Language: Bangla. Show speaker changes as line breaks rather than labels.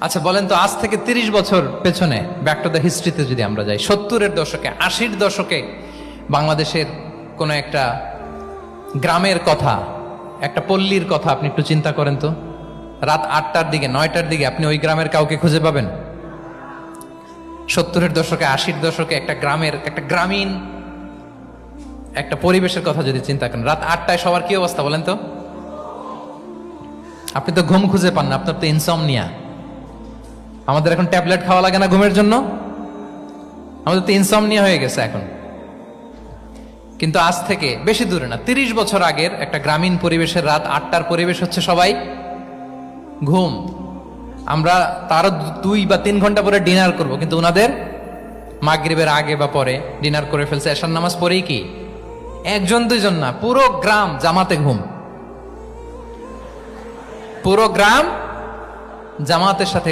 আচ্ছা বলেন তো, আজ থেকে 30 বছর পেছনে ব্যাক টু দ্য হিস্ট্রিতে যদি আমরা যাই, 70-এর দশকে, 80-র দশকে বাংলাদেশের কোন একটা গ্রামের কথা, একটা পল্লীর কথা আপনি একটু চিন্তা করেন তো। রাত 8টার দিকে, 9টার দিকে আপনি ওই গ্রামের কাউকে খুঁজে পাবেন? 70-এর দশকে, 80-র দশকে একটা গ্রামের, একটা গ্রামীণ একটা পরিবেশের কথা যদি চিন্তা করেন, রাত 8টায় সবার কি অবস্থা বলেন তো? আপনি তো ঘুম খুঁজে পান না, আপনার তো ইনসমনিয়া। আমাদের এখন ট্যাবলেট খাওয়া লাগে না ঘুমের জন্য? আমাদের তো ইনসমনিয়া হয়ে গেছে এখন। কিন্তু আজ থেকে বেশি দূরে না, 30 বছর আগের একটা গ্রামীণ পরিবেশের রাত 8টার পরিবেশ হচ্ছে সবাই ঘুম। আমরা তারও 2 বা 3 ঘন্টা পরে ডিনার করব, কিন্তু ওনাদের মাগরিবের আগে বা পরে ডিনার করে ফেলছে, এশার নামাজ পড়েই কি 1-2 জন না, পুরো গ্রাম জামাতে ঘুম। পুরো গ্রাম জামাতের সাথে